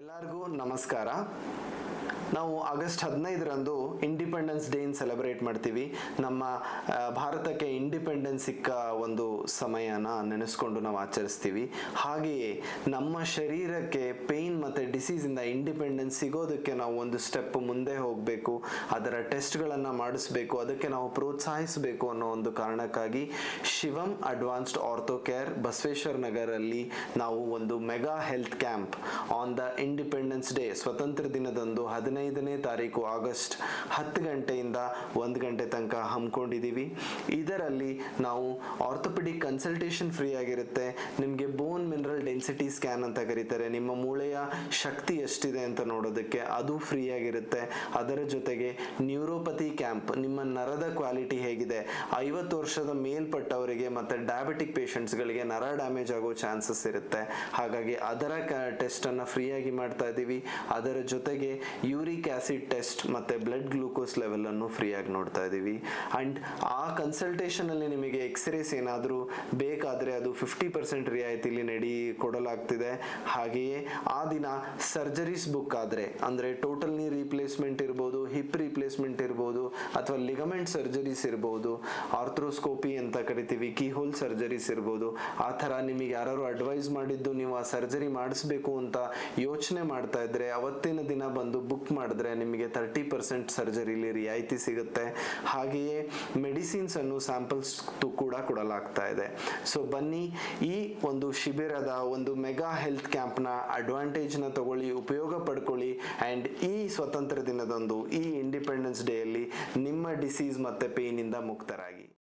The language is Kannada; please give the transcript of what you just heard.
ಎಲ್ಲರಿಗೂ ನಮಸ್ಕಾರ. ನಾವು ಆಗಸ್ಟ್ 15ರಂದು ಇಂಡಿಪೆಂಡೆನ್ಸ್ ಡೇ ಸೆಲೆಬ್ರೇಟ್ ಮಾಡ್ತೀವಿ. ನಮ್ಮ ಭಾರತಕ್ಕೆ ಇಂಡಿಪೆಂಡೆನ್ಸ್ ಸಿಕ್ಕ ಒಂದು ಸಮಯನ ನೆನೆಸ್ಕೊಂಡು ನಾವು ಆಚರಿಸ್ತೀವಿ. ಹಾಗೆಯೇ ನಮ್ಮ ಶರೀರಕ್ಕೆ ಪೇಯ್ನ್ ಮತ್ತು ಡಿಸೀಸಿಂದ ಇಂಡಿಪೆಂಡೆನ್ಸ್ ಸಿಗೋದಕ್ಕೆ ನಾವು ಒಂದು ಸ್ಟೆಪ್ ಮುಂದೆ ಹೋಗಬೇಕು, ಅದರ ಟೆಸ್ಟ್ಗಳನ್ನು ಮಾಡಿಸ್ಬೇಕು, ಅದಕ್ಕೆ ನಾವು ಪ್ರೋತ್ಸಾಹಿಸಬೇಕು ಅನ್ನೋ ಒಂದು ಕಾರಣಕ್ಕಾಗಿ ಶಿವಂ ಅಡ್ವಾನ್ಸ್ಡ್ ಆರ್ಥೋ ಕೇರ್ ಬಸವೇಶ್ವರ ನಗರಲ್ಲಿ ನಾವು ಒಂದು mega health camp on the independence day ಸ್ವತಂತ್ರ ದಿನದಂದು 15ನೇ ತಾರೀಕು ಆಗಸ್ಟ್ 10 ಗಂಟೆಯಿಂದ 1 ಗಂಟೆ ತನಕ ಹಮ್ಮಿಕೊಂಡಿದ್ದೀವಿ. ಇದರಲ್ಲಿ ನಾವು ಆರ್ಥೋಪೆಡಿಕ್ ಕನ್ಸಲ್ಟೇಷನ್ ಫ್ರೀ ಆಗಿರುತ್ತೆ. ನಿಮಗೆ ಬೋನ್ ಮಿನರಲ್ ಡೆನ್ಸಿಟಿ ಸ್ಕ್ಯಾನ್ ಅಂತ ಕರೀತಾರೆ, ನಿಮ್ಮ ಮೂಳೆಯ ಶಕ್ತಿ ಎಷ್ಟಿದೆ ಅಂತ ನೋಡೋದಕ್ಕೆ ಅದು ಫ್ರೀ ಆಗಿರುತ್ತೆ. ಅದರ ಜೊತೆಗೆ ನ್ಯೂರೋಪತಿ ಕ್ಯಾಂಪ್, ನಿಮ್ಮ ನರದ ಕ್ವಾಲಿಟಿ ಹೇಗಿದೆ, 50 ವರ್ಷದ ಮೇಲ್ಪಟ್ಟವರಿಗೆ ಮತ್ತು ಡಯಾಬಿಟಿಕ್ ಪೇಷಂಟ್ಸ್ಗಳಿಗೆ ನರ ಡ್ಯಾಮೇಜ್ ಆಗೋ ಚಾನ್ಸಸ್ ಇರುತ್ತೆ. ಹಾಗಾಗಿ ಅದರ ಟೆಸ್ಟನ್ನು ಫ್ರೀಯಾಗಿ ಮಾಡ್ತಾ ಇದ್ದೀವಿ. ಅದರ ಜೊತೆಗೆ ಯೂರಿಕ್ ಆಸಿಡ್ ಟೆಸ್ಟ್ ಮತ್ತು ಬ್ಲಡ್ ಗ್ಲೂಕೋಸ್ ಲೆವೆಲನ್ನು ಫ್ರೀಯಾಗಿ ನೋಡ್ತಾ ಇದ್ದೀವಿ. ಆ್ಯಂಡ್ ಆ ಕನ್ಸಲ್ಟೇಷನಲ್ಲಿ ನಿಮಗೆ ಎಕ್ಸ್ರೇಸ್ ಏನಾದರೂ ಬೇಕಾದರೆ ಅದು 50% ರಿಯಾಯಿತಿಲಿ ಕೊಡಲಾಗ್ತಿದೆ. ಹಾಗೆಯೇ ಆ ದಿನ ಸರ್ಜರೀಸ್ ಬುಕ್ ಆದರೆ, ಅಂದರೆ ಟೋಟಲ್ ನೀ ರೀಪ್ಲೇಸ್ಮೆಂಟ್ ಇರ್ಬೋದು, ಹಿಪ್ ರೀಪ್ಲೇಸ್ಮೆಂಟ್ ಇರ್ಬೋದು, ಅಥವಾ ಲಿಗಮೆಂಟ್ ಸರ್ಜರೀಸ್ ಇರ್ಬೋದು, ಆರ್ಥ್ರೋಸ್ಕೋಪಿ ಅಂತ ಕರಿತೀವಿ, ಕೀಹೋಲ್ ಸರ್ಜರೀಸ್ ಇರ್ಬೋದು. ಆ ಥರ ನಿಮಗೆ ಯಾರು ಅಡ್ವೈಸ್ ಮಾಡಿದ್ದು ನೀವು ಆ ಸರ್ಜರಿ ಮಾಡಿಸ್ಬೇಕು ಅಂತ ಯೋಚನೆ ಮಾಡ್ತಾ ಇದ್ರೆ ಅವತ್ತಿನ ದಿನ ಬಂದು ಬುಕ್ ಮಾಡಿದ್ರೆ ನಿಮಗೆ 30% ಸರ್ಜರಿಲಿ ರಿಯಾಯಿತಿ ಸಿಗುತ್ತೆ. ಹಾಗೆಯೇ ಮೆಡಿಸಿನ್ಸ್ ಅನ್ನು ಸ್ಯಾಂಪಲ್ಸ್ ಕೂಡ ಕೊಡಲಾಗ್ತಾ ಇದೆ. ಸೊ ಬನ್ನಿ, ಈ ಒಂದು ಶಿಬಿರದ ಒಂದು ಮೆಗಾ ಹೆಲ್ತ್ ಕ್ಯಾಂಪ್ನ ಅಡ್ವಾಂಟೇಜ್ನ ತಗೊಳ್ಳಿ, ಉಪಯೋಗ ಪಡ್ಕೊಳ್ಳಿ. ಆ್ಯಂಡ್ ಈ ಸ್ವತಂತ್ರ ದಿನದಂದು, ಈ ಇಂಡಿಪೆಂಡೆನ್ಸ್ ಡೇ ಅಲ್ಲಿ ನಿಮ್ಮ ಡಿಸೀಸ್ ಮತ್ತು ಪೇಯ್ನಿಂದ ಮುಕ್ತರಾಗಿ.